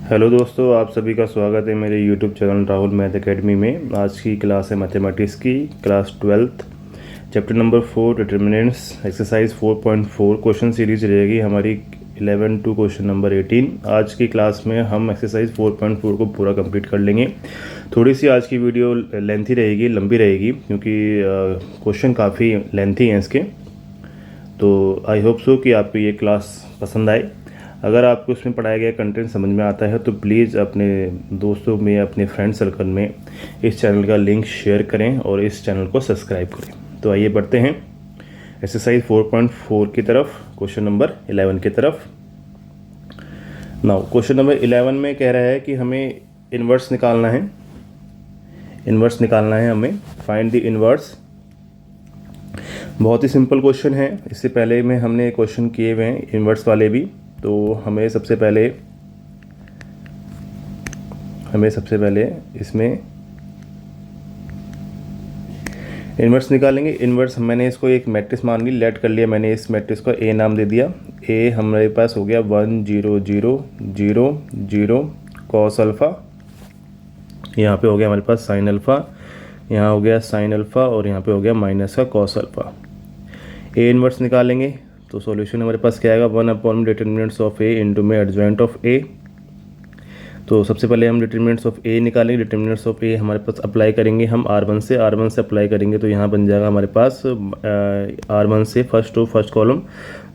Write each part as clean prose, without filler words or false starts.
Hello दोस्तों, आप सभी का स्वागत है मेरे YouTube channel Rahul math academy में। आज की क्लास है मैथमेटिक्स की, class 12th, chapter number 4 determinants, exercise 4.4 question series रहेगी हमारी 11 टू क्वेश्चन नंबर 18। आज की क्लास में हम एक्सरसाइज 4.4 को पूरा कंप्लीट कर लेंगे। थोड़ी सी आज की वीडियो लेंथी रहेगी, लंबी रहेगी, क्योंकि क्वेश्चन काफ़ी लेंथी हैं इसके। तो आई होप सो कि आपको ये क्लास पसंद आए। अगर आपको इसमें पढ़ाया गया कंटेंट समझ में आता है तो प्लीज़ अपने दोस्तों में, अपने फ्रेंड सर्कल में इस चैनल का लिंक शेयर करें और इस चैनल को सब्सक्राइब करें। तो आइए बढ़ते हैं एक्सरसाइज 4.4 की तरफ, क्वेश्चन नंबर 11 की तरफ। नाउ क्वेश्चन नंबर 11 में कह रहा है कि हमें इन्वर्स निकालना है। इन्वर्स निकालना है हमें, फाइंड द इन्वर्स। बहुत ही सिंपल क्वेश्चन है। इससे पहले में हमने क्वेश्चन किए हुए हैं इन्वर्स वाले भी। तो हमें सबसे पहले इसमें इन्वर्स निकालेंगे। इन्वर्स मैंने इसको एक मैट्रिक्स मान ली, लेट कर लिया मैंने। इस मैट्रिक्स को ए नाम दे दिया। ए हमारे पास हो गया 1 0 0 0 0 कॉस अल्फ़ा। यहाँ पे हो गया हमारे पास साइन अल्फ़ा, यहाँ हो गया साइन अल्फ़ा और यहाँ पे हो गया माइनस का कॉस अल्फ़ा। ए इन्वर्स निकालेंगे तो सॉल्यूशन हमारे पास क्या आएगा, 1/में डिटर्मिनेंट्स ऑफ ए इंटू में एडजॉइंट ऑफ ए। तो सबसे पहले हम डिटर्मिनेंट्स ऑफ ए निकालेंगे। डिटर्मिनेंट्स ऑफ ए हमारे पास अप्लाई करेंगे हम R1 से अप्लाई करेंगे तो यहाँ बन जाएगा हमारे पास R1 से फर्स्ट रो फर्स्ट कॉलम।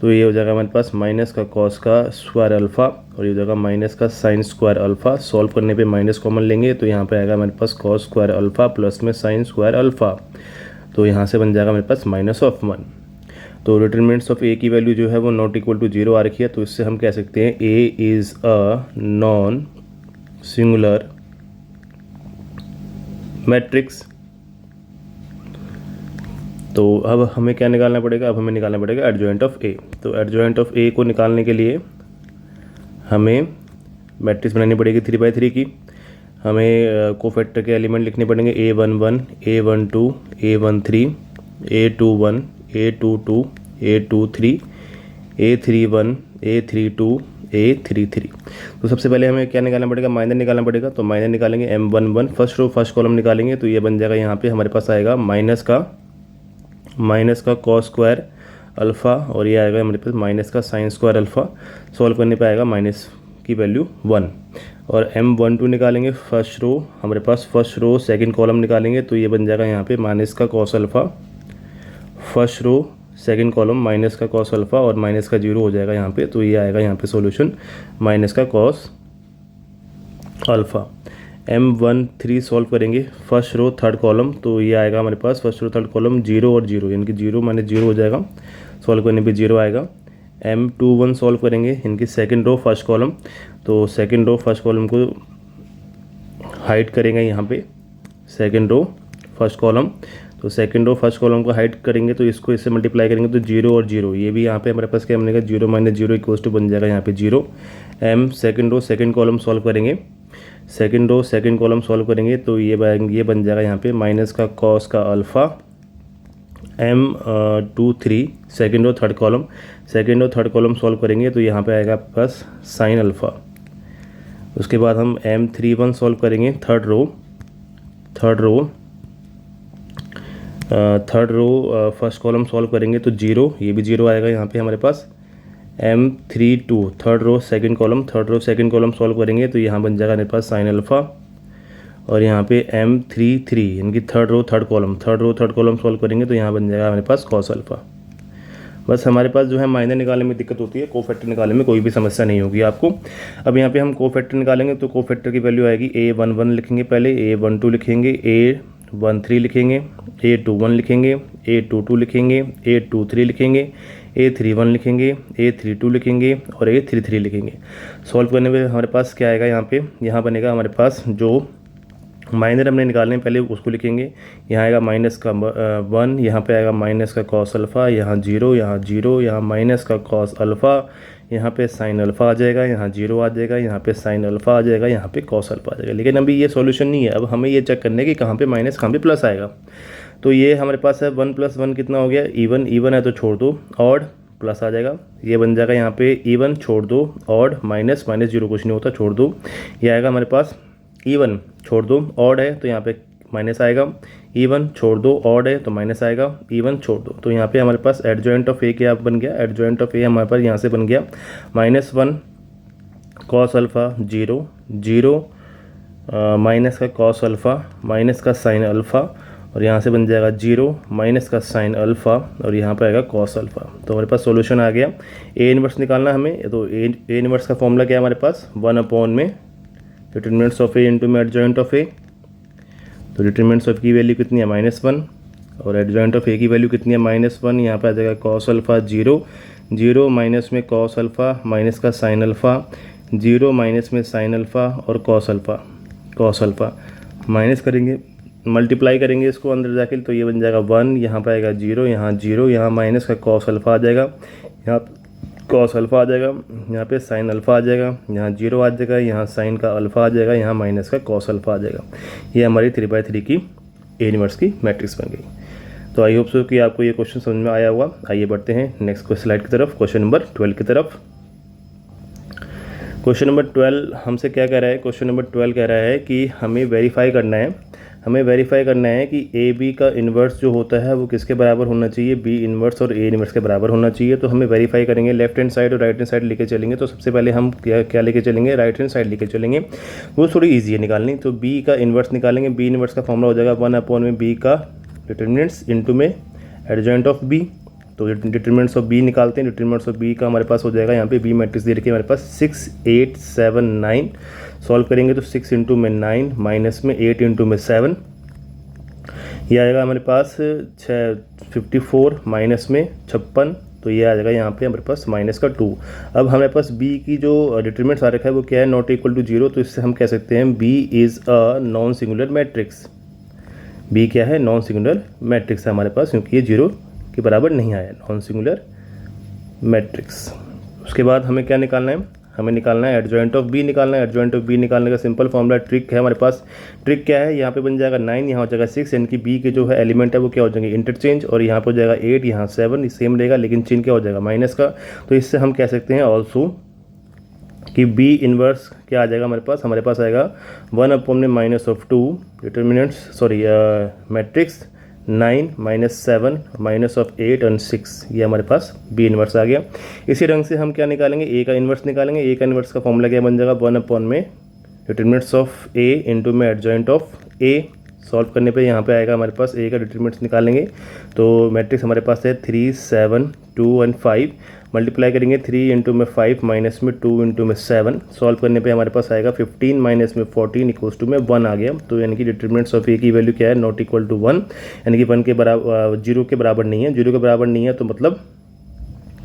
तो ये हो जाएगा हमारे पास माइनस का कॉस का स्क्वायर अल्फ़ा और ये हो जाएगा माइनस का साइन स्क्वायर अल्फ़ा। सॉल्व करने पे माइनस कॉमन लेंगे तो यहाँ पे आएगा हमारे पास कॉस स्क्वायर अल्फ़ा प्लस में साइन स्क्वायर अल्फ़ा। तो यहाँ से बन जाएगा हमारे पास -1। तो डिटर्मिनेंट्स ऑफ ए की वैल्यू जो है वो नॉट इक्वल टू 0 आ रखी है। तो इससे हम कह सकते हैं A is a non singular matrix. तो अब हमें क्या निकालना पड़ेगा, अब हमें निकालना पड़ेगा एडजॉइंट ऑफ ए। तो एडजॉइंट ऑफ ए को निकालने के लिए हमें मैट्रिक्स बनानी पड़ेगी 3/3 की। हमें कोफैक्टर के एलिमेंट लिखने पड़ेंगे A11 A12 A13 A21 A22 A23 A31 A32 A33। तो सबसे पहले हमें क्या निकालना पड़ेगा, माइनर निकालना पड़ेगा। तो माइनर निकालेंगे M11, first row first column निकालेंगे तो ये बन जाएगा यहाँ पे हमारे पास आएगा माइनस का कॉस स्क्वायर अल्फ़ा और ये आएगा हमारे पास माइनस का साइन स्क्वायर अल्फ़ा। सॉल्व करने पे आएगा माइनस की वैल्यू 1। और M12 निकालेंगे, फर्स्ट रो हमारे पास फर्स्ट रो सेकंड कॉलम निकालेंगे तो ये बन जाएगा यहाँ पे माइनस का cos alpha, first row second column minus का कॉस अल्फ़ा और माइनस का 0 हो जाएगा यहाँ पे। तो ये आएगा यहाँ पे सॉल्यूशन माइनस का कॉस अल्फ़ा। M13 सॉल्व करेंगे, फर्स्ट रो थर्ड कॉलम तो ये आएगा हमारे पास फर्स्ट रो थर्ड कॉलम 0 और 0 यानी कि 0 माइनस 0 हो जाएगा। सॉल्व करने पे 0 आएगा। M21 सॉल्व करेंगे, इनकी सेकंड रो फर्स्ट कॉलम। तो सेकंड रो फर्स्ट कॉलम को हाइड करेंगे यहाँ पे, सेकंड रो फर्स्ट कॉलम। तो सेकंड रो फर्स्ट कॉलम को हाइड करेंगे तो इसको इससे मल्टीप्लाई करेंगे तो 0 और 0, ये भी यहाँ पे हमारे पास क्या बनेगा 0 माइनस 0 इक्वल्स टू बन जाएगा यहाँ पे 0। M second row second column solve करेंगे, second row second column solve करेंगे तो ये बन जाएगा यहाँ पे माइनस का कॉस का alpha. M23 second row third column, second row third column solve करेंगे तो यहाँ पे आएगा आपके पास साइन अल्फ़ा। उसके बाद हम M31 सॉल्व करेंगे, third row first column solve करेंगे तो 0, ये भी 0 आएगा यहाँ पे हमारे पास। M32 third row second column solve करेंगे तो यहाँ बन जाएगा हमारे पास साइन अल्फ़ा। और यहाँ पे M33 इनकी third row third column solve करेंगे तो यहाँ बन जाएगा हमारे पास कॉस अल्फ़ा। बस हमारे पास जो है माइनर निकालने में दिक्कत होती है, कोफैक्टर निकालने में कोई भी समस्या नहीं होगी आपको। अब यहाँ पे हम कोफैक्टर निकालेंगे तो कोफैक्टर की वैल्यू आएगी A11 लिखेंगे, पहले A12 लिखेंगे, A13 लिखेंगे, A21 लिखेंगे, A22 लिखेंगे, A23 लिखेंगे, A31 लिखेंगे, A32 लिखेंगे और A33 लिखेंगे। सॉल्व करने में हमारे पास क्या आएगा यहाँ पे, यहाँ बनेगा हमारे पास जो माइनर हमने निकालने पहले उसको लिखेंगे। यहाँ आएगा माइनस का 1, यहाँ पे आएगा माइनस का कॉस अल्फ़ा, यहाँ 0, यहाँ माइनस का कॉस अल्फ़ा, यहाँ पे साइन अल्फ़ा आ जाएगा, यहाँ 0 आ जाएगा, यहाँ पे साइन अल्फ़ा आ जाएगा, यहाँ पे कॉस अल्फ़ा आ जाएगा। लेकिन अभी ये सॉल्यूशन नहीं है, अब हमें ये चेक करना है कि कहाँ पे माइनस कहाँ पे प्लस आएगा। तो ये हमारे पास है 1 + 1 कितना हो गया, इवन है तो छोड़ दो, ऑड प्लस आ जाएगा, ये बन जाएगा यहाँ पे इवन, छोड़ दो ऑड, माइनस, माइनस जीरो कुछ नहीं होता, छोड़ दो, ये आएगा हमारे पास इवन, छोड़ दो ऑड है तो यहाँ पे माइनस आएगा, इवन छोड़ दो ऑड है तो माइनस आएगा, इवन छोड़ दो, तो यहाँ पे हमारे पास एडजॉइंट ऑफ ए क्या बन गया, एडजॉइंट ऑफ ए हमारे पास यहाँ से बन गया -1 cos alpha, zero zero minus का कॉस अल्फ़ा माइनस का साइन अल्फ़ा, और यहाँ से बन जाएगा जीरो माइनस का साइन अल्फ़ा, और यहाँ पर आएगा कॉस अल्फ़ा। तो हमारे पास सॉल्यूशन आ गया। ए इनवर्स निकालना हमें, तो ए इनवर्स का फॉर्मूला क्या है हमारे पास, 1 में डिटरमिनेंट्स ऑफ ए इंटू में एडजॉइंट ऑफ ए। तो डिटरमिनेंट्स ऑफ की वैल्यू कितनी है, -1, और एडजॉइंट ऑफ ए की वैल्यू कितनी है, -1। यहाँ पर आ जाएगा cos alpha zero, zero minus में कॉस अल्फ़ा माइनस का साइन अल्फ़ा, जीरो माइनस में साइन अल्फ़ा और कॉस अल्फ़ा माइनस करेंगे, मल्टीप्लाई करेंगे इसको अंदर जाके, तो ये बन जाएगा 1, यहाँ पर आएगा जीरो, यहाँ माइनस का कॉस अल्फ़ा आ जाएगा, यहाँ कॉस अल्फ़ा आ जाएगा, यहाँ पे साइन अल्फ़ा आ जाएगा, यहाँ जीरो आ जाएगा, यहाँ साइन का अल्फ़ा आ जाएगा, यहाँ माइनस का कॉस अल्फ़ा आ जाएगा। ये हमारी 3/3 की ए इनवर्स की मैट्रिक्स बन गई। तो आई होप सो कि आपको ये क्वेश्चन समझ में आया होगा। आइए बढ़ते हैं नेक्स्ट स्लाइड की तरफ, क्वेश्चन नंबर 12 की तरफ। क्वेश्चन नंबर 12 हमसे क्या कह रहा है, क्वेश्चन नंबर 12 कह रहा है कि हमें वेरीफाई करना है कि ए बी का इन्वर्स जो होता है वो किसके बराबर होना चाहिए, बी इन्वर्स और ए इन्वर्स के बराबर होना चाहिए। तो हमें वेरीफाई करेंगे, लेफ्ट हैंड साइड और राइट हैंड साइड लेके चलेंगे। तो सबसे पहले हम क्या लेके चलेंगे, राइट हैंड साइड लेके चलेंगे, वो थोड़ी ईजी है निकालनी। तो बी का इन्वर्स निकालेंगे, बी इन्वर्स का फॉर्मूला हो जाएगा 1 में बी का डिटरमिनेंट्स इंटू में एडजॉइंट ऑफ बी। तो डिटरमिनेंट्स ऑफ बी निकालते हैं, डिटरमिनेंट्स ऑफ बी का हमारे पास हो जाएगा, यहाँ पे बी मैट्रिक्स दे रखी है हमारे पास 6 8 7 9। सॉल्व करेंगे तो 6 इंटू में 9 माइनस में 8 इंटू में 7, ये आएगा हमारे पास 54 माइनस में 56, तो ये आ जाएगा यहाँ पे हमारे पास माइनस का 2। अब हमारे पास b की जो डिटरमिनेंट्स आ रखा है वो क्या है, नॉट इक्वल टू 0। तो इससे हम कह सकते हैं b is a non singular matrix. b क्या है, नॉन सिंगुलर मैट्रिक्स है हमारे पास, क्योंकि ये 0 के बराबर नहीं आया, नॉन सिंगुलर मैट्रिक्स। उसके बाद हमें क्या निकालना है, हमें निकालना है एडजॉइंट ऑफ बी निकालना है। एडजॉइंट ऑफ बी निकालने का सिंपल फॉर्मूला ट्रिक है हमारे पास। ट्रिक क्या है, यहाँ पे बन जाएगा 9, यहाँ हो जाएगा 6, यानी कि बी के जो है एलिमेंट है वो क्या हो जाएंगे, इंटरचेंज, और यहाँ पे हो जाएगा 8, यहाँ 7, सेम रहेगा, लेकिन चिन्ह क्या हो जाएगा, माइनस का। तो इससे हम कह सकते हैं ऑल्सो कि बी इन्वर्स क्या आ जाएगा हमारे पास आएगा 1/-2 डिटरमिनेंट्स मैट्रिक्स 9 -7 -8 और 6, ये हमारे पास बी इन्वर्स आ गया। इसी ढंग से हम क्या निकालेंगे, ए का इन्वर्स निकालेंगे। ए का इन्वर्स का फॉर्मूला क्या बन जाएगा, 1 में डिटरमिनेंट्स ऑफ ए इंटू में एडजॉइंट ऑफ ए। सॉल्व करने पे यहाँ पे आएगा हमारे पास ए का डिटरमिनेंट्स निकालेंगे। तो मैट्रिक्स हमारे पास है 3 7 2 और 5, मल्टीप्लाई करेंगे 3 इंटू में 5 माइनस में 2 इंटू में 7। सॉल्व करने पे हमारे पास आएगा 15 माइनस में 14 इक्वल्स टू में 1 आ गया। तो यानी कि डिटरमिनेंट्स ऑफ ए की वैल्यू क्या है, नॉट इक्वल टू 1, यानी कि 1 के बराबर, 0 के बराबर नहीं है। 0 के बराबर नहीं है तो मतलब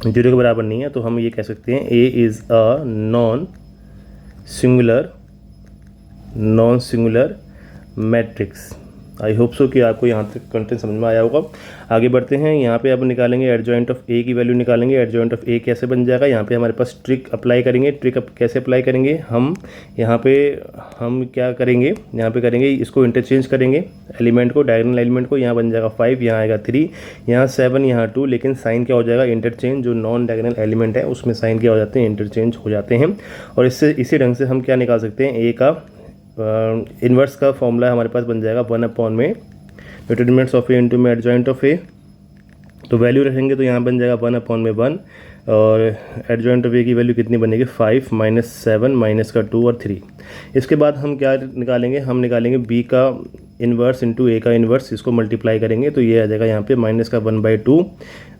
0 के बराबर नहीं है, तो हम ये कह सकते हैं A is a non singular matrix. I hope so कि आपको यहाँ तक कंटेंट समझ में आया होगा। आगे बढ़ते हैं, यहाँ पे अब निकालेंगे एडजॉइंट ऑफ ए की वैल्यू निकालेंगे। एडजॉइंट ऑफ ए कैसे बन जाएगा, यहाँ पे हमारे पास ट्रिक अप्लाई करेंगे। ट्रिक कैसे अप्लाई करेंगे, हम यहाँ पे हम क्या करेंगे, यहाँ पे करेंगे इसको इंटरचेंज करेंगे एलिमेंट को, डायगोनल एलिमेंट को। यहाँ बन जाएगा 5, यहाँ आएगा 3, यहाँ 7, यहाँ 2, लेकिन साइन क्या हो जाएगा, इंटरचेंज। जो नॉन डायगोनल एलिमेंट है उसमें साइन क्या हो जाते हैं, इंटरचेंज हो जाते हैं। और इससे इसी ढंग से हम क्या निकाल सकते हैं, ए का इन्वर्स का फॉर्मूला हमारे पास बन जाएगा 1 में डिटरमिनेंट्स ऑफ ए इंटू में एडजॉइंट ऑफ ए। तो वैल्यू रखेंगे तो यहाँ बन जाएगा 1 में 1, और एडजॉइंट ऑफ ए की वैल्यू कितनी बनेगी, 5 -7 माइनस का 2 और 3। इसके बाद हम क्या निकालेंगे, हम निकालेंगे बी का इन्वर्स इंटू ए का इन्वर्स, इसको मल्टीप्लाई करेंगे तो ये आ जाएगा यहाँ पे माइनस का 1/2,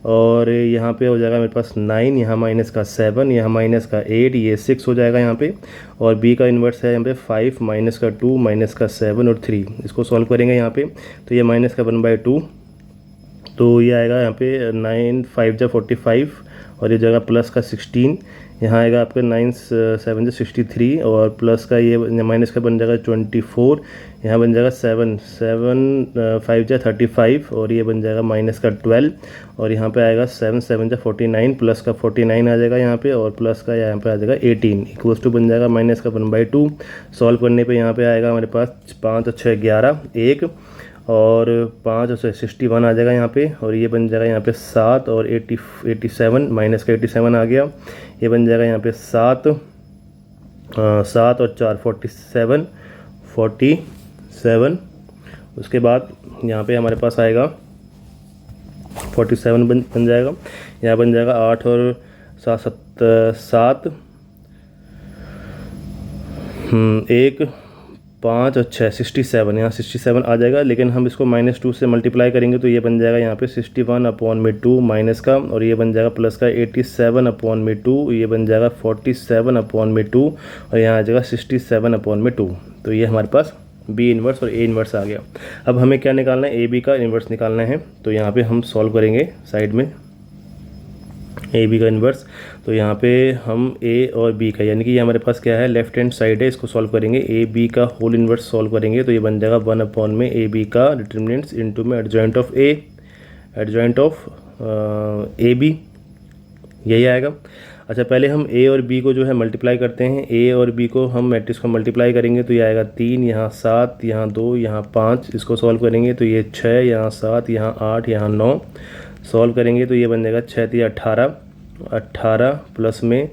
और यहाँ पे हो जाएगा मेरे पास 9, यहाँ माइनस का 7, यहाँ माइनस का 8, ये 6 हो जाएगा यहाँ पे। और बी का इन्वर्स है यहाँ पे 5 माइनस का 2 माइनस का 7 और 3, इसको सॉल्व करेंगे यहाँ पे तो ये माइनस का 1/2, तो ये आएगा यहाँ पे 9 5 जा 45, और ये जगह प्लस का 16, यहाँ आएगा आपका 9 7 जा 63, और प्लस का ये माइनस का बन जाएगा 24, यहाँ बन जाएगा 7 5 जा 35, और ये बन जाएगा माइनस का 12, और यहाँ पे आएगा 7 7 जा 49, प्लस का 49 आ जाएगा यहाँ पे, और प्लस का यहाँ पे आ जाएगा 18 इक्वल्स टू बन जाएगा माइनस का 1/2। सॉल्व करने पे यहाँ पे आएगा हमारे पास 5 और 6 11 1, और 5 और 61 आ जाएगा यहाँ पे, और ये बन जाएगा यहाँ पे 7 और 87, माइनस का 87 आ गया। ये बन जाएगा यहाँ पे 7 और 4 47। उसके बाद यहाँ पे हमारे पास आएगा 47 बन जाएगा। यहाँ बन जाएगा 8 और 7 1 5 और 6 67, यहाँ 67 आ जाएगा। लेकिन हम इसको -2 से मल्टीप्लाई करेंगे तो ये बन जाएगा यहाँ पे 61/2 माइनस का, और ये बन जाएगा प्लस का 87/2, ये बन जाएगा 47/2, और यहाँ आ जाएगा 67/2। तो ये हमारे पास बी इन्वर्स और ए इन्वर्स आ गया। अब हमें क्या निकालना है, ए बी का इन्वर्स निकालना है। तो यहाँ पे हम सॉल्व करेंगे साइड में ए बी का इन्वर्स। तो यहाँ पे हम ए और बी का, यानी कि ये हमारे पास क्या है, लेफ्ट हैंड साइड है, इसको सॉल्व करेंगे। ए बी का होल इन्वर्स सॉल्व करेंगे तो ये बन जाएगा 1 में ए बी का डिटर्मिनेंट्स इनटू में एडजॉइंट ऑफ ए बी, यही आएगा। अच्छा, पहले हम ए और बी को जो है मल्टीप्लाई करते हैं। ए और बी को हम मैट्रिक्स को मल्टीप्लाई करेंगे तो ये आएगा 3, यहाँ 7, यहाँ 2, यहाँ 5। इसको सॉल्व करेंगे तो ये 6, यहाँ 7, यहाँ 8, यहाँ 9। सॉल्व करेंगे तो ये बन जाएगा 6 3 18 प्लस में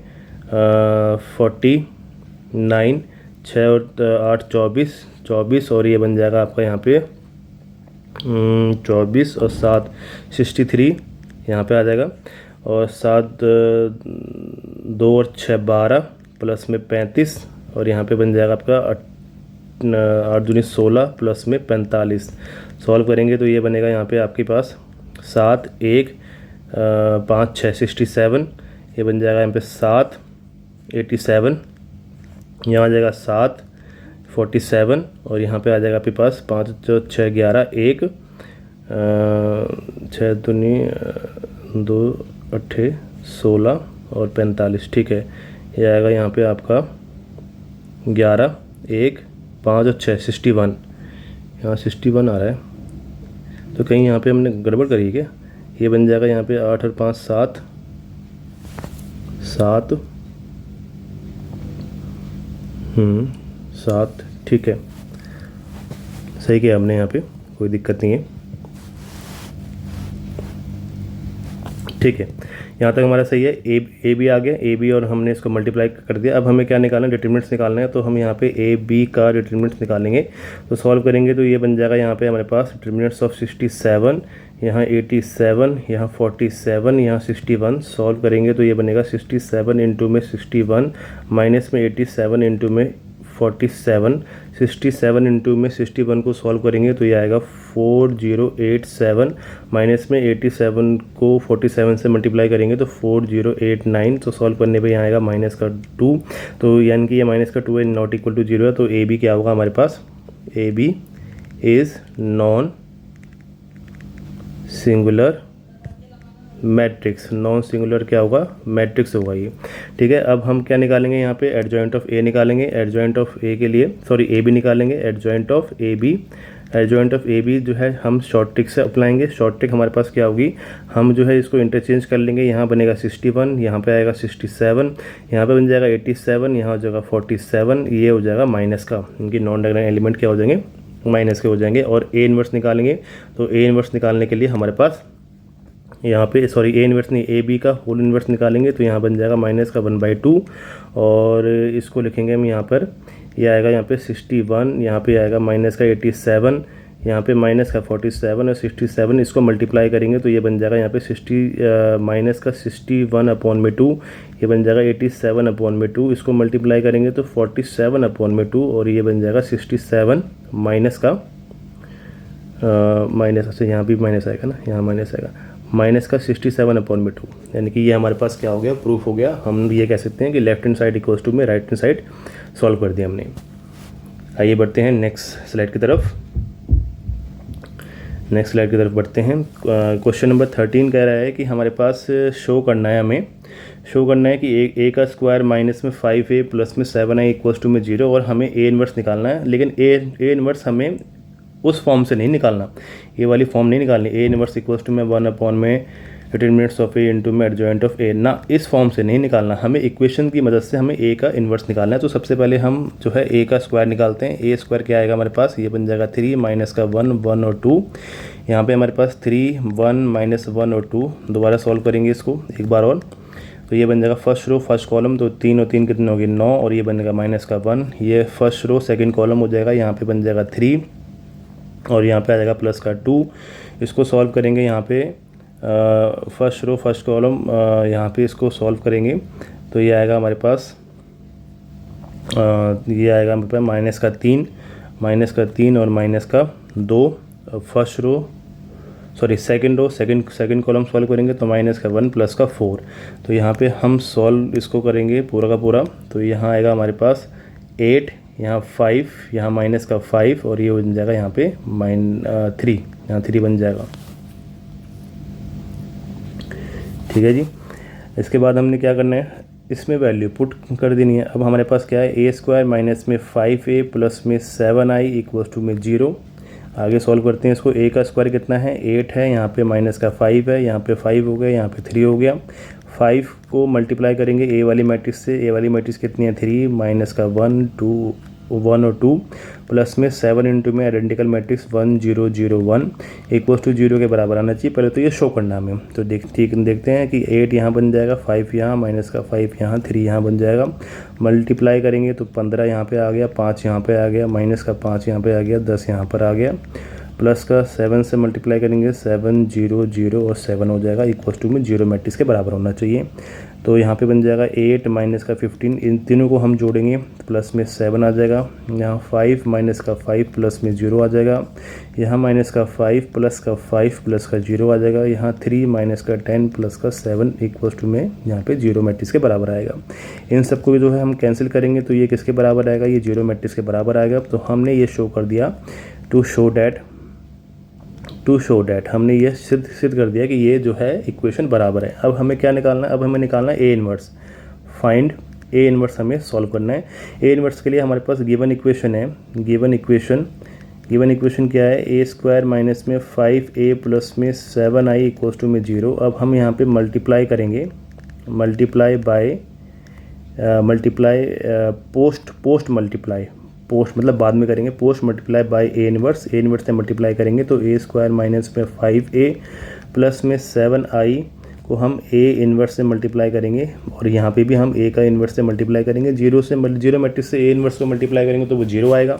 49, 6 और 8 24, और ये बन जाएगा आपका यहाँ पे 24 और 7 63 यहाँ पे आ जाएगा, और 7 2 और 6 12 प्लस में 35, और यहाँ पे बन जाएगा आपका 8 दूनी 16 प्लस में 45। सॉल्व करेंगे तो ये बनेगा यहाँ पे आपके पास 7 1 5 6 67, ये बन जाएगा यहाँ पे 7 87, यहाँ आ जाएगा 7 47, और यहाँ पे आ जाएगा आपके पास 5 6 11 1 6 दूनी 2 8 16 और 45। ठीक है, ये आएगा यहाँ पे आपका 11 1 5 और 6 61, यहाँ 61 आ रहा है, तो कहीं यहाँ पे हमने गड़बड़ करी है क्या। ये बन जाएगा यहाँ पे 8 और 5 7 7। ठीक है, सही किया हमने, यहाँ पे कोई दिक्कत नहीं है। ठीक है, यहाँ तक हमारा सही है। ए बी आ गया, ए बी, और हमने इसको मल्टीप्लाई कर दिया। अब हमें क्या निकालना है, डिटरमिनेंट्स निकालना है। तो हम यहाँ पे ए बी का डिटरमिनेंट्स निकालेंगे। तो सॉल्व करेंगे तो ये बन जाएगा यहाँ पे हमारे पास डिटरमिनेंट्स ऑफ 67, यहाँ 87, यहाँ 47, यहाँ 61। सॉल्व करेंगे तो ये बनेगा 67 इंटू में 61 माइनस में 87 इंटू में 47। 67 इंटू में 61 को सॉल्व करेंगे तो ये आएगा 4087, माइनस में 87 को 47 से मल्टीप्लाई करेंगे तो 4089। तो सॉल्व करने पे यहाँ आएगा माइनस का 2, तो यानी कि ये माइनस का 2 है, नॉट इक्वल टू 0 है। तो ए बी क्या होगा हमारे पास, A B is non singular matrix. Non singular क्या होगा, मैट्रिक्स होगा ये। ठीक है, अब हम क्या निकालेंगे यहाँ पे, एडजॉइंट ऑफ ए निकालेंगे। एडजॉइंट ऑफ ए के लिए ए बी निकालेंगे। Adjoint of A B, adjoint of A B जो है हम शॉर्ट ट्रिक से अप्लाएंगे। शॉर्ट ट्रिक हमारे पास क्या होगी, हम जो है इसको इंटरचेंज कर लेंगे। यहाँ बनेगा 61, यहाँ पे आएगा 67, यहाँ पे बन जाएगा 87, यहाँ हो जाएगा 47, ये हो जाएगा माइनस का, इनकी नॉन डायगोनल एलिमेंट क्या हो जाएंगे, माइनस के हो जाएंगे। और ए इन्वर्स निकालेंगे। तो ए इन्वर्स निकालने के लिए हमारे पास यहाँ पे ए इन्वर्स नहीं, ए बी का होल इन्वर्स निकालेंगे। तो यहाँ बन जाएगा माइनस का 1/2, और इसको लिखेंगे हम यहाँ पर, ये आएगा यहाँ पे 61, यहाँ पे आएगा माइनस का 87, यहाँ पे माइनस का 47 और 67। इसको मल्टीप्लाई करेंगे तो ये बन जाएगा यहाँ पे माइनस का 61/2, ये बन जाएगा 87/2। इसको मल्टीप्लाई करेंगे तो 47/2, और ये बन जाएगा 67 माइनस का माइनस से, यहाँ भी माइनस आएगा ना, यहाँ माइनस आएगा, माइनस का 67/2। यानी कि ये हमारे पास क्या हो गया, प्रूफ हो गया। हम ये कह सकते हैं कि left hand side equals to में राइट हैंड साइड सॉल्व कर दिया हमने। आइए बढ़ते हैं नेक्स्ट स्लाइड की तरफ। नेक्स्ट स्लाइड की तरफ बढ़ते हैं। क्वेश्चन नंबर 13 कह रहा है कि हमारे पास शो करना है, हमें शो करना है कि ए का स्क्वायर माइनस में 5a प्लस में 7i इक्वल्स टू में 0, और हमें ए इन्वर्स निकालना है। लेकिन ए इन्वर्स हमें उस फॉर्म से नहीं निकालना, ये वाली फॉर्म नहीं निकालनी। ए इन्वर्स इक्वल्स टू में 1 में डिटरमिनेंट्स ऑफ ए इंटू में एडजॉइंट ऑफ ए ना, इस फॉर्म से नहीं निकालना, हमें इक्वेशन की मदद से हमें ए का इन्वर्स निकालना है। तो सबसे पहले हम जो है ए का स्क्वायर निकालते हैं। ए स्क्वायर क्या आएगा हमारे पास, ये बन जाएगा 3 माइनस का 1 1 और 2। यहाँ पे हमारे पास 3 1 माइनस 1 और 2, दोबारा सॉल्व करेंगे इसको एक बार और। तो ये बन जाएगा फर्स्ट रो फर्स्ट कॉलम, तो 3 और 3 कितने होगी 9, और ये बनेगा माइनस का 1। ये फर्स्ट रो सेकंड कॉलम हो जाएगा, यहाँ पे बन जाएगा 3 और यहाँ पे आ जाएगा प्लस का 2। इसको सॉल्व करेंगे यहाँ पे फर्स्ट रो फर्स्ट कॉलम, यहाँ पे इसको सॉल्व करेंगे तो ये आएगा हमारे पास ये आएगा हमारे पास माइनस का 3 और माइनस का 2। First row sorry second row second column solve करेंगे तो माइनस का 1 प्लस का 4। तो यहाँ पे हम सॉल्व इसको करेंगे पूरा का पूरा, तो यहाँ आएगा हमारे पास 8, यहाँ 5, यहाँ माइनस का 5 और ये बन जाएगा यहाँ पे 3, यहाँ 3 बन जाएगा। ठीक है जी। इसके बाद हमने क्या करना है, इसमें वैल्यू पुट कर देनी है। अब हमारे पास क्या है, ए स्क्वायर माइनस में 5a प्लस में 7i इक्वल्स टू में 0। आगे सॉल्व करते हैं इसको। ए का स्क्वायर कितना है 8 है, यहाँ पे माइनस का 5 है, यहाँ पे 5 हो गया, यहाँ पे 3 हो गया। 5 को मल्टीप्लाई करेंगे ए वाली मैट्रिक्स से। ए वाली मैट्रिक्स कितनी है 3 माइनस का 1 और 2 प्लस में 7 इंटू में आइडेंटिकल मैट्रिक्स 1 0 0 1 इक्वल्स टू 0 के बराबर आना चाहिए। पहले तो ये शो करना हमें, तो देखते हैं कि 8 यहाँ बन जाएगा, 5 यहाँ, माइनस का 5 यहाँ, 3 यहाँ बन जाएगा। मल्टीप्लाई करेंगे तो 15 यहाँ पे आ गया, 5 यहाँ पे आ गया, माइनस का 5 यहाँ पे आ गया, 10 यहाँ पर आ गया, प्लस का 7 से मल्टीप्लाई करेंगे 7 0 0 और 7 हो जाएगा इक्वल्स टू में 0 मैट्रिक्स के बराबर होना चाहिए। तो यहाँ पे बन जाएगा 8 माइनस का 15, इन तीनों को हम जोड़ेंगे प्लस में 7 आ जाएगा। यहाँ 5 माइनस का 5 प्लस में 0 आ जाएगा। यहाँ माइनस का 5 प्लस का 5 प्लस का 0 आ जाएगा। यहाँ 3 माइनस का 10 प्लस का 7 इक्वल्स टू में यहाँ पे 0 मैट्रिक्स के बराबर आएगा। इन सबको जो है हम कैंसिल करेंगे तो ये किसके बराबर आएगा, ये 0 मैट्रिक्स के बराबर आएगा। तो हमने ये शो कर दिया टू शो डैट हमने ये सिद्ध कर दिया कि ये जो है इक्वेशन बराबर है। अब हमें क्या निकालना है, अब हमें निकालना है A inverse. Find A inverse हमें सॉल्व करना है। ए इन्वर्स के लिए हमारे पास गिवन इक्वेशन है। गिवन इक्वेशन क्या है, ए स्क्वायर माइनस में 5a प्लस में 7i इक्वल्स टू में 0। अब हम यहाँ पे मल्टीप्लाई करेंगे, पोस्ट मतलब बाद में करेंगे, post multiply by A inverse से मल्टीप्लाई करेंगे तो ए स्क्वायर माइनस में 5a प्लस में 7i को हम ए इन्वर्स से मल्टीप्लाई करेंगे और यहाँ पे भी हम ए का इन्वर्स से मल्टीप्लाई करेंगे। 0 मैट्रिक्स से ए इन्वर्स को मल्टीप्लाई करेंगे तो वो 0 आएगा।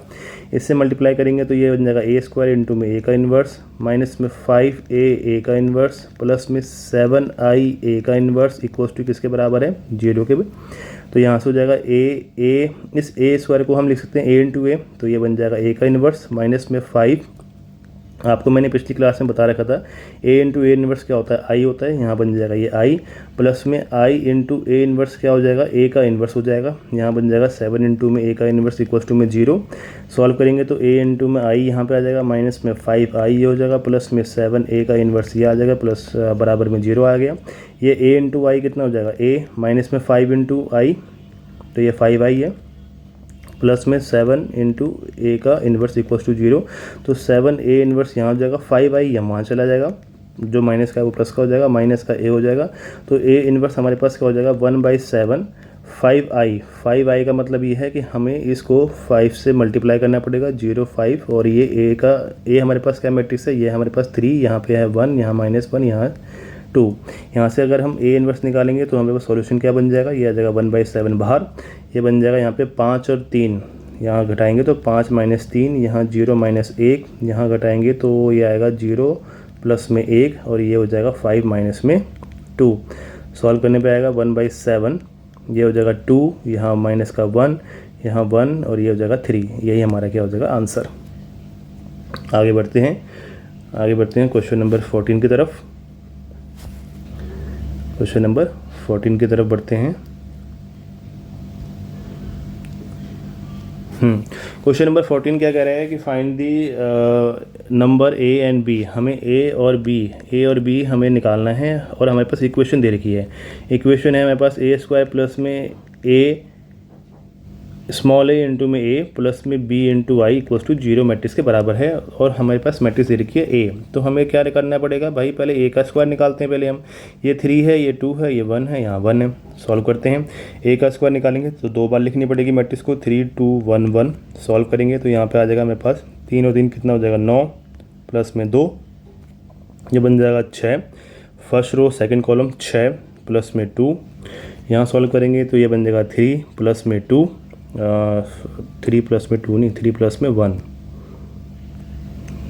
इससे मल्टीप्लाई करेंगे तो ये बन जाएगा ए स्क्वायर इंटू में ए का इन्वर्स माइनस में 5a ए का इन्वर्स प्लस में 7i ए का इन्वर्स इक्वल्स टू किसके बराबर है 0 के। तो यहाँ से हो जाएगा इस ए स्क्वायर को हम लिख सकते हैं ए इंटू ए, तो ये बन जाएगा ए का इन्वर्स माइनस में 5। आपको मैंने पिछली क्लास में बता रखा था ए इंटू ए इन्वर्स क्या होता है, आई होता है। यहाँ बन जाएगा ये आई प्लस में आई इंटू ए इन्वर्स क्या हो जाएगा, ए का इन्वर्स हो जाएगा। यहाँ बन जाएगा 7 इंटू में ए का इन्वर्स इक्वल्स टू में 0। सॉल्व करेंगे तो ए इंटू में आई यहाँ पे आ जाएगा माइनस में 5 आई ये हो जाएगा प्लस में 7 ए का इन्वर्स ये आ जाएगा प्लस बराबर में 0 आ गया। ये ए इंटू आई कितना हो जाएगा, ए माइनस में 5 इंटू आई तो ये 5i है प्लस में 7 इंटू ए का इन्वर्स इक्वल्स टू 0। तो 7a इन्वर्स यहाँ हो जाएगा, 5i यहाँ चला जाएगा, जो माइनस का है वो प्लस का हो जाएगा, माइनस का ए हो जाएगा। तो ए इन्वर्स हमारे पास क्या हो जाएगा 1/7 5i का मतलब ये है कि हमें इसको 5 से मल्टीप्लाई करना पड़ेगा 0 5 और ये ए हमारे पास क्या मैट्रिक्स है, ये हमारे पास 3, यहाँ पे है 1, यहाँ -1, यहाँ 2। यहाँ से अगर हम ए इन्वर्स निकालेंगे तो हमें सॉल्यूशन क्या बन जाएगा, ये आ जाएगा 1/7 बाहर। ये बन जाएगा यहाँ पे 5 और 3 यहाँ घटाएंगे तो 5 - 3, यहाँ 0 - 1 यहाँ घटाएंगे तो ये आएगा 0 प्लस में 1 और ये हो जाएगा 5 माइनस में 2। सॉल्व करने पे आएगा 1/7, ये हो जाएगा 2, यहाँ माइनस का 1, यहाँ 1 और ये हो जाएगा 3। यही हमारा क्या हो जाएगा आंसर। आगे बढ़ते हैं क्वेश्चन नंबर 14 की तरफ। क्वेश्चन नंबर 14 की तरफ बढ़ते हैं। क्वेश्चन नंबर 14 क्या कह रहा है कि find the number A and B. हमें ए और बी हमें निकालना है और हमारे पास इक्वेशन दे रखी है। इक्वेशन है हमारे पास ए स्क्वायर प्लस में ए स्मॉल ए इंटू में ए प्लस में B into I equals to 0 matrix के बराबर है और हमारे पास मैट्रिक्स दे रखी है ए। तो हमें क्या करना पड़ेगा भाई, पहले ए का स्क्वायर निकालते हैं। पहले हम ये 3 है, ये 2 है, ये 1 है, यहाँ 1 है। सॉल्व करते हैं। ए का स्क्वायर निकालेंगे तो 2 बार लिखनी पड़ेगी मैट्रिक्स को, 3 2 1 1। सॉल्व करेंगे तो यहाँ पर आ जाएगा मेरे पास 3 और 3 कितना हो जाएगा 9 प्लस में 2, ये बन जाएगा 6। First row second column 6 plus में 2, यहाँ सॉल्व करेंगे तो ये बन जाएगा 3 प्लस में 2, 3 प्लस में 2 नहीं, 3 प्लस में 1।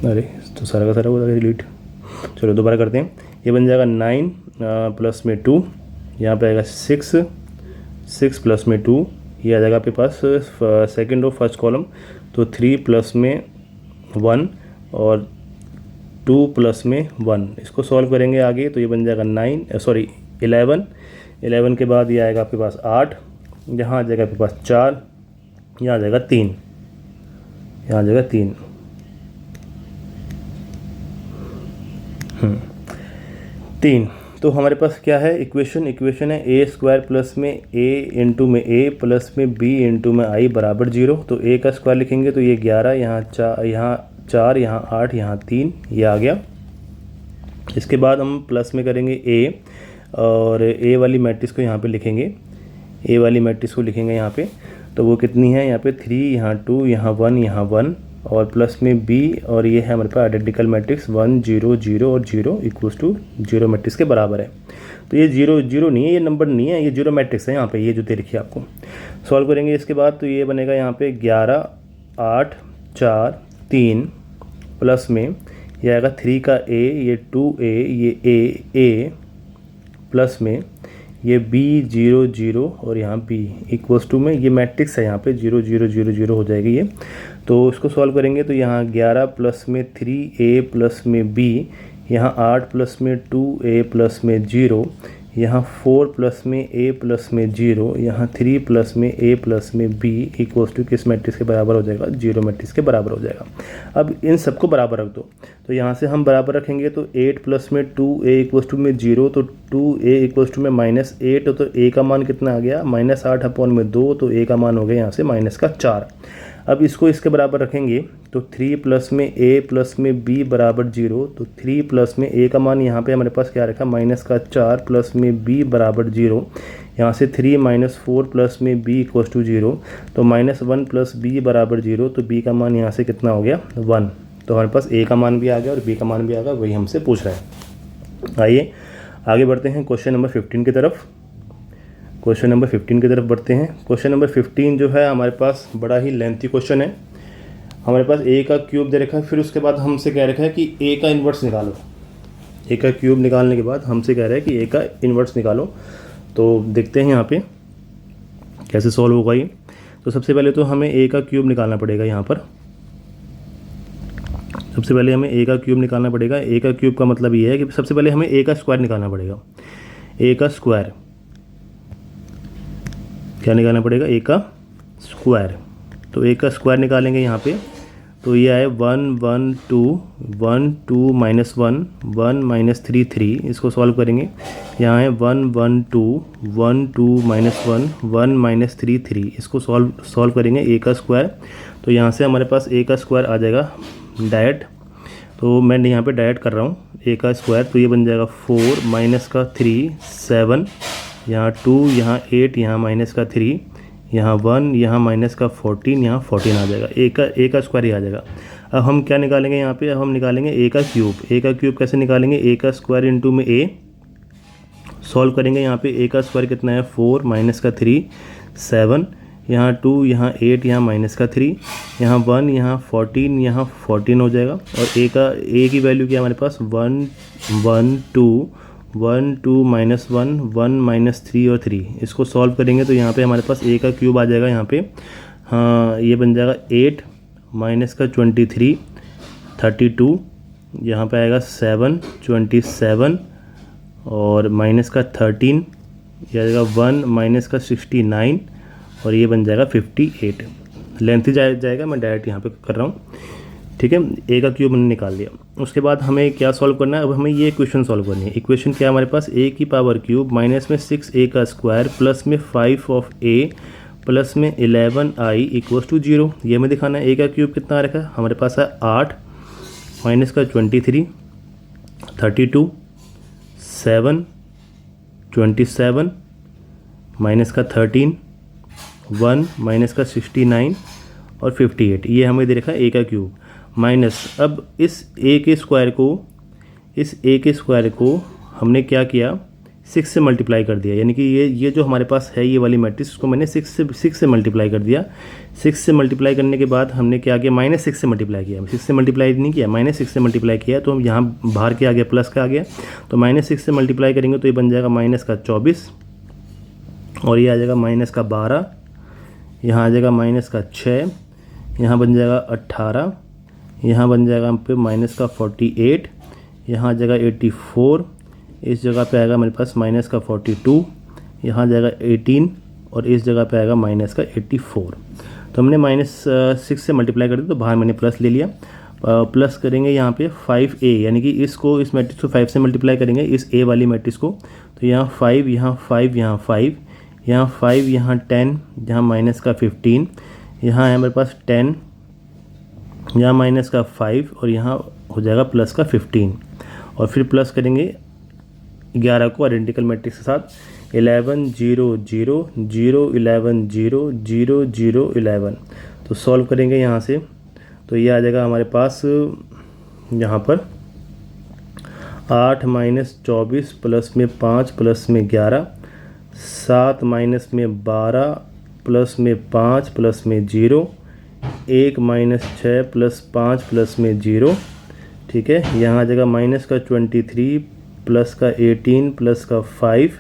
अरे तो सारा का सारा हो जाएगा डिलीट। चलो दोबारा करते हैं। ये बन जाएगा 9 प्लस में 2, यहाँ पे आएगा 6 प्लस में 2, ये आ जाएगा आपके पास सेकेंड रो फर्स्ट कॉलम, तो 3 प्लस में 1 और 2 प्लस में 1। इसको सॉल्व करेंगे आगे तो ये बन जाएगा 11 के बाद ये आएगा आपके पास 8, यहाँ आ जाएगा आपके पास 4, यहाँ आ जाएगा 3, यहाँ आ जाएगा 3। 3 तो हमारे पास क्या है इक्वेशन है ए स्क्वायर प्लस में ए इंटू में ए प्लस में बी इंटू में आई बराबर 0। तो ए का स्क्वायर लिखेंगे तो ये 11, यहाँ 4, यहाँ 8, यहाँ 3, ये आ गया। इसके बाद हम प्लस में करेंगे ए और ए वाली मैट्रिक्स को यहाँ पे लिखेंगे, ए वाली मैट्रिक्स को लिखेंगे यहाँ पे। तो वो कितनी है यहाँ पे 3, यहाँ 2, यहाँ 1, यहाँ 1 और प्लस में बी और ये है हमारे पास आइडेंटिकल मैट्रिक्स 1 0 0 और 0 इक्वल्स टू 0 मैट्रिक्स के बराबर है। तो ये 0 नहीं है, ये नंबर नहीं है, ये 0 मैट्रिक्स है यहाँ पे, ये जो दे रखी है आपको। सॉल्व करेंगे इसके बाद तो ये बनेगा यहाँ पे 11 8 4 3 प्लस में ये आएगा 3 का ए, ये 2a, ये a प्लस में ये b 0 0 और यहाँ b इक्वल्स टू में ये मैट्रिक्स है यहाँ पे 0 0 0 0 हो जाएगी ये। तो इसको सॉल्व करेंगे तो यहाँ 11 प्लस में 3a प्लस में b, यहाँ 8 प्लस में 2a प्लस में 0, यहाँ 4 प्लस में a प्लस में 0, यहाँ 3 प्लस में a प्लस में b इक्वल्स टू किस मैट्रिक्स के बराबर हो जाएगा 0 मैट्रिक्स के बराबर हो जाएगा। अब इन सबको बराबर रख दो तो यहाँ से हम बराबर रखेंगे तो 8 प्लस में 2a इक्वल्स टू में 0, तो 2a इक्वल्स टू में -8, तो a का मान कितना आ गया -8 अपॉन में 2, तो a का मान हो गया यहाँ से -4। अब इसको इसके बराबर रखेंगे तो 3 प्लस में a प्लस में b बराबर 0, तो 3 प्लस में a का मान यहाँ पे हमारे पास क्या रखा -4 प्लस में b बराबर 0, यहाँ से 3 -4 प्लस में b इक्वल्स टू 0, तो -1 प्लस b बराबर 0, तो b का मान यहाँ से कितना हो गया 1। तो हमारे पास a का मान भी आ गया और b का मान भी आ गया, वही हमसे पूछ रहा है। आइए आगे बढ़ते हैं क्वेश्चन नंबर 15 की तरफ। क्वेश्चन नंबर 15 की तरफ बढ़ते हैं। क्वेश्चन नंबर 15 जो है हमारे पास बड़ा ही लेंथी क्वेश्चन है। हमारे पास a का क्यूब दे रखा है, फिर उसके बाद हमसे कह रखा है कि a का इन्वर्स निकालो। a का क्यूब निकालने के बाद हमसे कह रहा है कि a का इन्वर्स निकालो। तो देखते हैं यहाँ पे कैसे सॉल्व होगा ये। तो सबसे पहले तो हमें a का क्यूब निकालना पड़ेगा। यहाँ पर सबसे पहले हमें a का क्यूब निकालना पड़ेगा। a का क्यूब का मतलब ये है कि सबसे पहले हमें a का स्क्वायर निकालना पड़ेगा। a का स्क्वायर क्या निकालना पड़ेगा a का स्क्वायर। तो a का स्क्वायर निकालेंगे यहाँ पे तो ये आए 1 1 2 1 2 -1 1 -3 3। इसको सॉल्व करेंगे, यहाँ है 1 1 2 1 2 -1 1 -3 3। इसको सॉल्व करेंगे a का स्क्वायर। तो यहाँ से हमारे पास a का स्क्वायर आ जाएगा डायरेक्ट। तो मैं यहाँ पे डायरेक्ट कर रहा हूँ a का स्क्वायर। तो ये बन जाएगा 4 माइनस का 3 7, यहाँ 2, यहाँ 8, यहाँ माइनस का 3, यहाँ 1, यहाँ माइनस का 14, यहाँ 14 आ जाएगा। ए का स्क्वायर ही आ जाएगा। अब हम क्या निकालेंगे यहाँ पे, अब हम निकालेंगे ए का क्यूब। ए का क्यूब कैसे निकालेंगे, ए का स्क्वायर इंटू में ए। सॉल्व करेंगे यहाँ पे ए का स्क्वायर कितना है 4 माइनस का 3 7, यहाँ 2, यहाँ 8, यहाँ माइनस का 3, यहाँ 1, यहाँ 14, यहाँ 14 हो जाएगा। और ए की वैल्यू क्या हमारे पास 1 1 2 1 2 -1 1 -3 और 3। इसको सॉल्व करेंगे तो यहाँ पे हमारे पास a का क्यूब आ जाएगा यहाँ पे। हाँ ये बन जाएगा 8 माइनस का 23 32, यहाँ पे आएगा 7 27 और माइनस का 13, ये आएगा 1 माइनस का 69 और ये बन जाएगा 58। लेंथ जाएगा, मैं डायरेक्ट यहाँ पे कर रहा हूँ। ठीक है, a का क्यूब मैंने निकाल दिया। उसके बाद हमें क्या सॉल्व करना है, अब हमें ये इक्वेशन सॉल्व करनी है। इक्वेशन क्या है हमारे पास, a की पावर क्यूब माइनस में 6a का स्क्वायर प्लस में 5 ऑफ a प्लस में 11i इक्वल्स टू 0। ये हमें दिखाना है। ए का क्यूब कितना आ रखा है हमारे पास है 8 माइनस का 23 32 7 27 माइनस का 13 1 माइनस का 69 और 58। ये हमें दे रखा है ए का क्यूब माइनस। अब इस ए के स्क्वायर को हमने क्या किया 6 से मल्टीप्लाई कर दिया, यानी कि ये जो हमारे पास है ये वाली मैट्रिक्स उसको मैंने 6 से मल्टीप्लाई कर दिया। 6 से मल्टीप्लाई करने के बाद हमने क्या किया -6 से मल्टीप्लाई किया। 6 से मल्टीप्लाई नहीं किया, -6 से मल्टीप्लाई किया, तो हम यहाँ बाहर के आ गया प्लस का आ गया, तो -6 से मल्टीप्लाई करेंगे तो ये बन जाएगा -24 और ये आ जाएगा -12, यहाँ आ जाएगा -6, यहाँ बन जाएगा 18, यहाँ बन जाएगा हम पे -48, यहाँ आ जाएगा 84, इस जगह पे आएगा मेरे पास -42, यहाँ जाएगा 18 और इस जगह पे आएगा -84। तो हमने -6 से मल्टीप्लाई कर दिया तो बाहर मैंने प्लस ले लिया। प्लस करेंगे यहाँ पे 5a, यानी कि इस मैट्रिक्स को 5 से मल्टीप्लाई करेंगे इस a वाली मैट्रिक्स को, तो यहाँ 5 यहाँ 5 यहाँ 5 यहाँ 5 यहाँ 10 यहाँ -15, यहाँ है मेरे पास 10 यहाँ -5 और यहाँ हो जाएगा +15 और फिर प्लस करेंगे 11 को आइडेंटिकल मैट्रिक्स के साथ 11 0 0 0 11 0 0 0 11। तो सॉल्व करेंगे यहाँ से तो ये आ जाएगा हमारे पास यहाँ पर 8 - 24 प्लस में 5 प्लस में 11 7 माइनस में 12 प्लस में 5 प्लस में 0 1 - 6 प्लस 5 प्लस में 0। ठीक है, यहाँ आ जाएगा -23 प्लस का 18 प्लस का 5,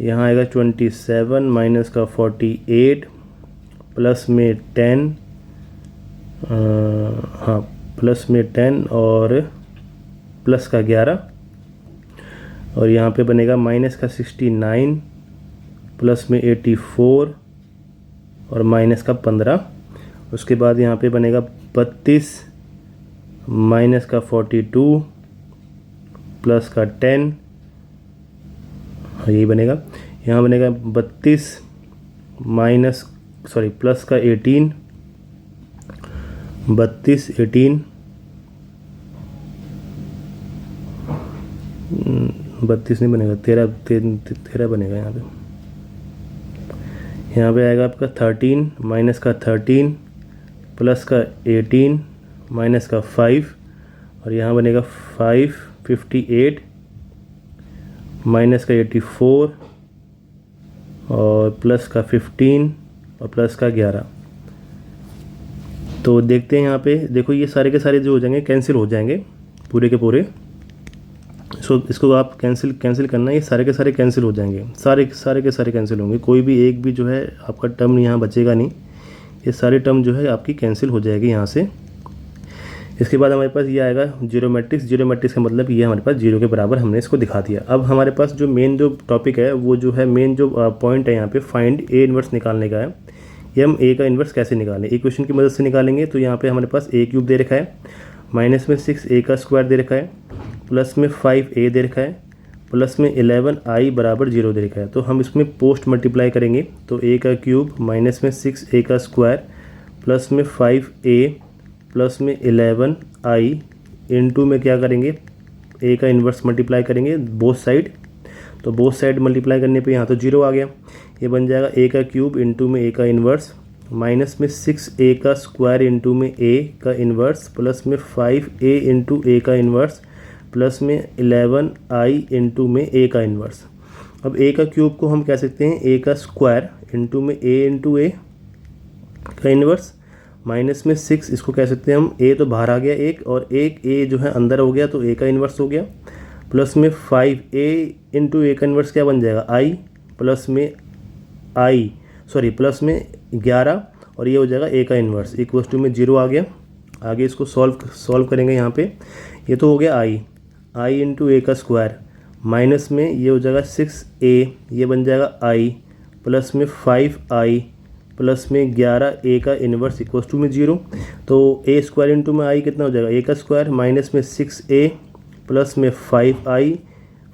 यहाँ आएगा 27 माइनस का 48 प्लस में 10 प्लस में 10 और प्लस का 11 और यहाँ पे बनेगा माइनस का 69 प्लस में 84 और माइनस का 15। उसके बाद यहाँ पे बनेगा 32 माइनस का 42 प्लस का 10, यही बनेगा। यहाँ बनेगा 32 प्लस का 18 32 18 32 नहीं बनेगा, 13 बनेगा। यहाँ पे आएगा आपका 13 माइनस का 13 प्लस का 18 माइनस का 5 और यहाँ बनेगा 58 माइनस का 84 और प्लस का 15 और प्लस का 11। तो देखते हैं यहाँ पे, देखो ये सारे के सारे जो हो जाएंगे कैंसिल हो जाएंगे पूरे के पूरे। इसको आप कैंसिल करना, ये सारे के सारे कैंसिल हो जाएंगे, सारे के सारे कैंसिल होंगे, कोई भी एक भी जो है आपका टर्म यहाँ बचेगा नहीं, ये सारे टर्म जो है आपकी कैंसिल हो जाएगी यहाँ से। इसके बाद हमारे पास ये आएगा जीरो मैट्रिक्स का मतलब ये हमारे पास 0 के बराबर हमने इसको दिखा दिया। अब हमारे पास जो मेन जो टॉपिक है वो जो है मेन जो पॉइंट है यहाँ पे फाइंड ए इन्वर्स निकालने का है। ये हम ए का इन्वर्स कैसे निकालें, इक्वेशन की मदद से निकालेंगे। तो यहाँ पे हमारे पास a क्यूब दे रखा है, माइनस में 6a का स्क्वायर दे रखा है, प्लस में 5a दे रखा है, प्लस में 11i बराबर 0 दे रखा है। तो हम इसमें पोस्ट मल्टीप्लाई करेंगे तो a का क्यूब माइनस में 6a का स्क्वायर प्लस में 5a प्लस में 11i इंटू में क्या करेंगे a का इन्वर्स मल्टीप्लाई करेंगे बोथ साइड। तो बोथ साइड मल्टीप्लाई करने पे यहाँ तो 0 आ गया, ये बन जाएगा a का क्यूब इंटू में a का इन्वर्स माइनस में 6a का स्क्वायर इंटू में a का इन्वर्स प्लस में 5a इंटू a का इन्वर्स प्लस में 11i इंटू में a का इन्वर्स। अब a का क्यूब को हम कह सकते हैं a का स्क्वायर इंटू में a इंटू a का इन्वर्स माइनस में 6, इसको कह सकते हैं हम a तो बाहर आ गया एक और एक a जो है अंदर हो गया तो a का इन्वर्स हो गया, प्लस में 5a इंटू a का इन्वर्स क्या बन जाएगा i प्लस में 11 और ये हो जाएगा a का इन्वर्स इक्वल्स टू में 0 आ गया। आगे इसको सॉल्व करेंगे, यहाँ पे ये तो हो गया i इंटू a का स्क्वायर माइनस में ये हो जाएगा 6a, ये बन जाएगा i प्लस में 5i प्लस में 11a का इन्वर्स इक्वल्स टू में 0। तो a स्क्वायर इंटू में i कितना हो जाएगा a का स्क्वायर माइनस में 6a प्लस में 5i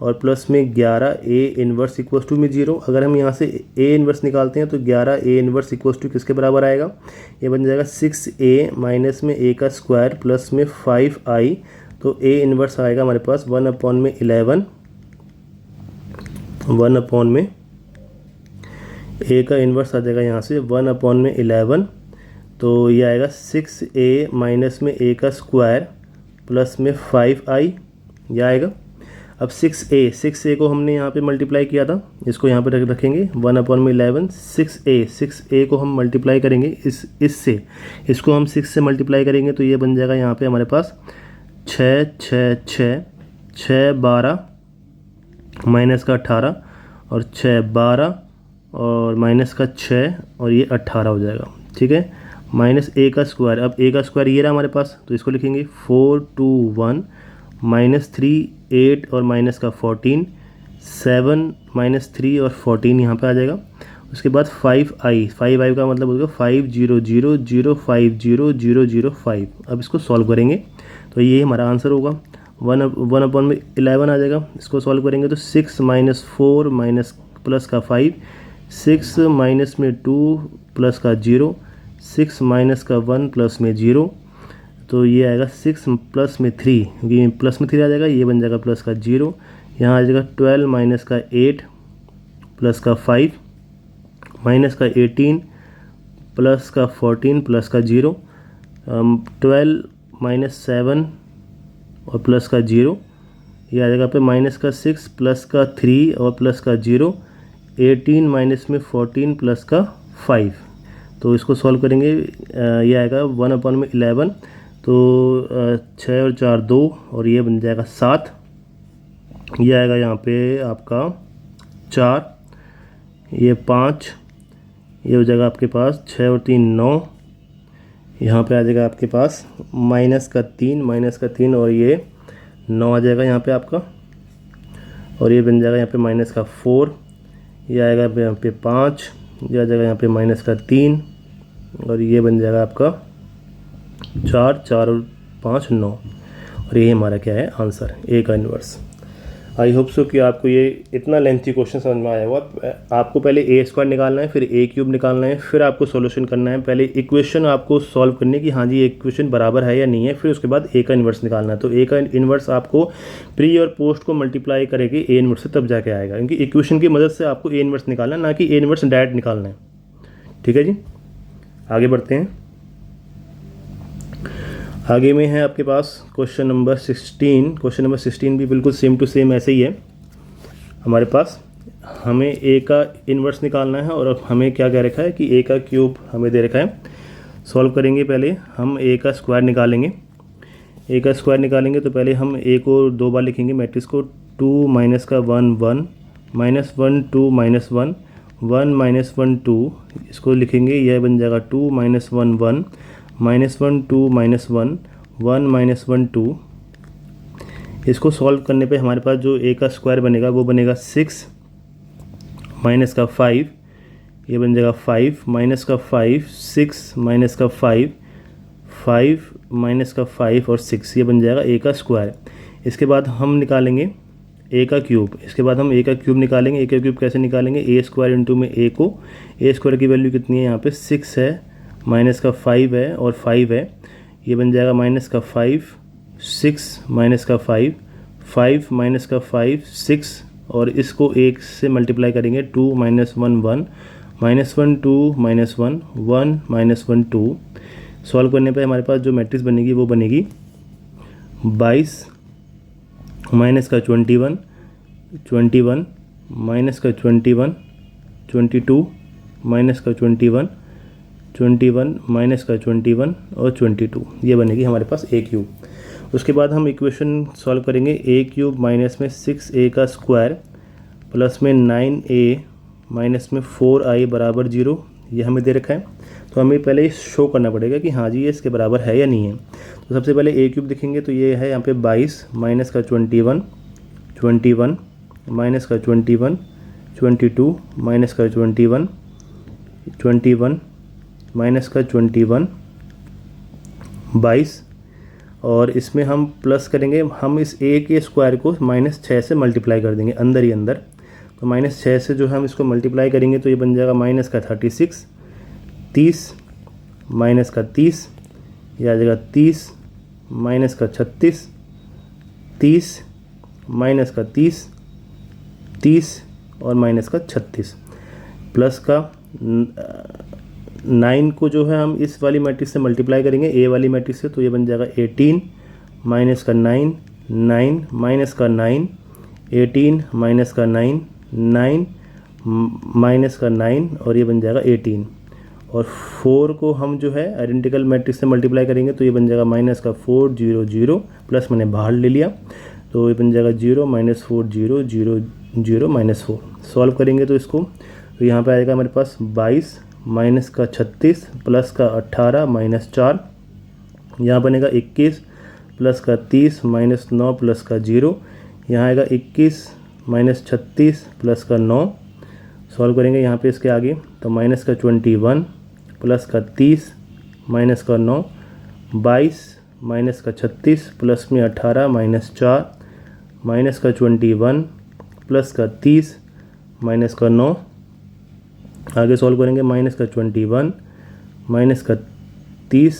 और प्लस में 11 ए इन्वर्स इक्वल्स टू में 0। अगर हम यहाँ से ए इन्वर्स निकालते हैं तो 11 ए इन्वर्स इक्वल्स टू किसके बराबर आएगा, ये बन जाएगा 6a माइनस में a का स्क्वायर प्लस में 5i। तो a इन्वर्स आएगा हमारे पास 1/11, 1/में a का इन्वर्स आ जाएगा यहाँ से 1/11। तो ये आएगा 6a माइनस में a का स्क्वायर प्लस में 5i, यह आएगा। अब 6a को हमने यहाँ पे मल्टीप्लाई किया था, इसको यहाँ पे रखेंगे 1/11। 6a को हम मल्टीप्लाई करेंगे इससे, इसको हम 6 से मल्टीप्लाई करेंगे तो ये बन जाएगा यहाँ पे हमारे पास 6 6 6 6 12 माइनस का 18 और 6 12 और माइनस का 6 और ये 18 हो जाएगा, ठीक है। माइनस a का स्क्वायर, अब a का स्क्वायर ये रहा हमारे पास, तो इसको लिखेंगे 4 2 1 माइनस 3 8 और माइनस का 14 7 माइनस 3 और 14 यहाँ पे आ जाएगा। उसके बाद 5i का मतलब होगा 5 0 0 0 5 0 0 0 5। अब इसको सॉल्व करेंगे तो ये हमारा आंसर होगा 1/11 आ जाएगा। इसको सॉल्व करेंगे तो 6 माइनस 4 माइनस प्लस का 5, 6 माइनस में 2 प्लस का 0, 6 माइनस का 1 प्लस में 0। तो ये आएगा 6 प्लस में 3, क्योंकि प्लस में 3 आ जाएगा, ये बन जाएगा प्लस का 0। यहाँ आ जाएगा 12 माइनस का 8 प्लस का 5 माइनस का 18 प्लस का 14 प्लस का 0, 12 माइनस 7 और प्लस का 0, ये आ जाएगा पे माइनस का 6 प्लस का 3 और प्लस का 0, 18 माइनस में 14 प्लस का 5। तो इसको सॉल्व करेंगे, ये आएगा 1/11। तो 6 और 4 2 और ये बन जाएगा 7, ये आएगा यहाँ पे आपका 4, ये 5, ये हो जाएगा आपके पास 6 और 3 9, यहाँ पे आ जाएगा आपके पास माइनस का 3 और ये 9 आ जाएगा यहाँ पे आपका, और ये बन जाएगा यहाँ पे माइनस का 4, ये आएगा यहाँ पे 5, ये आ जाएगा यहाँ पे माइनस का 3 और ये बन जाएगा आपका 4 4 और 5 9, और ये हमारा क्या है आंसर, ए का इन्वर्स। आई होप सो कि आपको ये इतना लेंथी क्वेश्चन समझ में आया होगा। आपको पहले ए स्क्वायर निकालना है, फिर ए क्यूब निकालना है, फिर आपको सॉल्यूशन करना है। पहले इक्वेशन आपको सॉल्व करनी है कि हाँ जी ये इक्वेशन बराबर है या नहीं है, फिर उसके बाद ए का इन्वर्स निकालना है। तो ए का इन्वर्स आपको प्री और पोस्ट को मल्टीप्लाई करेगी ए इन्वर्स से, तब जाके आएगा, क्योंकि इक्वेशन की मदद से आपको ए इन्वर्स निकालना है, ना कि ए इन्वर्स डायरेक्ट निकालना है। ठीक है जी, आगे बढ़ते हैं। आगे में है आपके पास क्वेश्चन नंबर 16। क्वेश्चन नंबर 16 भी बिल्कुल सेम टू सेम ऐसे ही है हमारे पास। हमें ए का इन्वर्स निकालना है और अब हमें क्या कह रखा है कि ए का क्यूब हमें दे रखा है। सॉल्व करेंगे, पहले हम ए का स्क्वायर निकालेंगे। ए का स्क्वायर निकालेंगे तो पहले हम ए को 2 बार लिखेंगे मैट्रिक्स को, 2 माइनस का 1 1 माइनस 1 2 माइनस 1 1 माइनस 1 2, इसको लिखेंगे, यह बन जाएगा 2 माइनस 1 1 माइनस 1 2 माइनस 1 1 माइनस 1 2। इसको सॉल्व करने पे हमारे पास जो ए का स्क्वायर बनेगा वो बनेगा 6 माइनस का 5, ये बन जाएगा 5 माइनस का 5 6 माइनस का 5 5 माइनस का 5 और 6, ये बन जाएगा ए का स्क्वायर। इसके बाद हम निकालेंगे ए का क्यूब। इसके बाद हम ए का क्यूब निकालेंगे। ए का क्यूब कैसे निकालेंगे, ए स्क्वायर इंटू में ए को, ए स्क्वायर की वैल्यू कितनी है यहाँ पे 6 है, माइनस का 5 है और 5 है, ये बन जाएगा माइनस का 5 6 माइनस का 5 5 माइनस का 5 6, और इसको 1 से मल्टीप्लाई करेंगे, 2 minus 1 1 minus 1 2 minus 1 1 minus 1 2। Solve करने पे हमारे पास जो मैट्रिक्स बनेगी वो बनेगी 22 माइनस का 21 21 माइनस का 21 22 माइनस का 21 21 माइनस का 21 और 22, ये बनेगी हमारे पास ए क्यूब। उसके बाद हम इक्वेशन सॉल्व करेंगे, ए क्यूब माइनस में 6a का स्क्वायर प्लस में 9a माइनस में 4i बराबर 0, ये हमें दे रखा है। तो हमें पहले शो करना पड़ेगा कि हाँ जी ये इसके बराबर है या नहीं है। तो सबसे पहले ए क्यूब दिखेंगे तो ये है यहाँ पे 22 माइनस का 21 21 माइनस का 21 22 माइनस का 21 21 माइनस का 21 22, और इसमें हम प्लस करेंगे, हम इस a के स्क्वायर को -6 से मल्टीप्लाई कर देंगे अंदर ही अंदर। तो -6 से जो है हम इसको मल्टीप्लाई करेंगे तो ये बन जाएगा -36, 30 -30, ये आ जाएगा 30 -36, 30 -30, 30 और -36, प्लस का 9 को जो है हम इस वाली मैट्रिक्स से मल्टीप्लाई करेंगे ए वाली मैट्रिक्स से, तो ये बन जाएगा 18 -9, 9 -9, 18 -9, 9 -9 और ये बन जाएगा 18। और 4 को हम जो है आइडेंटिकल मैट्रिक्स से मल्टीप्लाई करेंगे तो ये बन जाएगा -4 0 0, प्लस मैंने बाहर ले लिया तो ये बन जाएगा 0 -4 0 0 0 -4। सॉल्व करेंगे तो इसको, तो यहाँ पे आएगा हमारे पास 22 -36 प्लस का 18 -4, यहाँ बनेगा 21 प्लस का 30 -9 प्लस का 0, यहाँ आएगा 21 -36 प्लस का 9। सॉल्व करेंगे यहाँ पे इसके आगे तो -21 प्लस का 30 माइनस का 9, 22 माइनस का 36 प्लस में 18 -4 माइनस का 21 प्लस का 30 माइनस का 9। आगे सॉल्व करेंगे माइनस का 21 माइनस का 30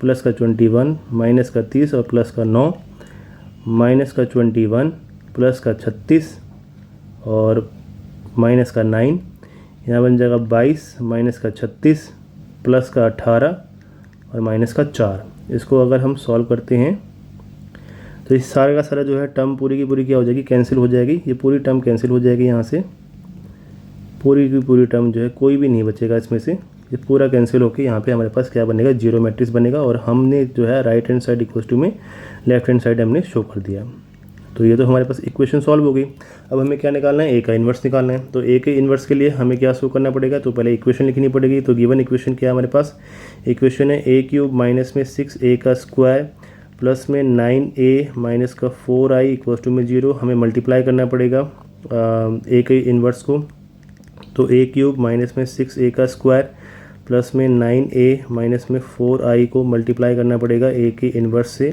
प्लस का 21 माइनस का 30 और प्लस का 9 माइनस का 21 प्लस का 36 और माइनस का 9। यहाँ बन जाएगा 22 माइनस का 36 प्लस का 18 और माइनस का 4। इसको अगर हम सॉल्व करते हैं तो इस सारे का सारा जो है टर्म पूरी की पूरी क्या हो जाएगी, कैंसिल हो जाएगी। ये पूरी टर्म कैंसिल हो जाएगी, यहाँ से पूरी की पूरी टर्म जो है कोई भी नहीं बचेगा इसमें से, ये पूरा कैंसिल होकर यहाँ पे हमारे पास क्या बनेगा, जीरो मैट्रिक्स बनेगा। और हमने जो है right hand side equals to में लेफ्ट हैंड साइड हमने शो कर दिया। तो ये तो हमारे पास इक्वेशन सॉल्व हो गई। अब हमें क्या निकालना है, ए का इन्वर्स निकालना है। तो ए के इन्वर्स के लिए हमें क्या शो करना पड़ेगा, तो पहले इक्वेशन लिखनी पड़ेगी। तो गिवन इक्वेशन क्या है हमारे पास, इक्वेशन है a³ माइनस में 6a का स्क्वायर प्लस में 9a माइनस का 4i इक्वल्स टू में 0। हमें मल्टीप्लाई करना पड़ेगा ए के इन्वर्स को। तो a³ माइनस में 6a का स्क्वायर प्लस में 9a माइनस में 4i को मल्टीप्लाई करना पड़ेगा ए के इन्वर्स से,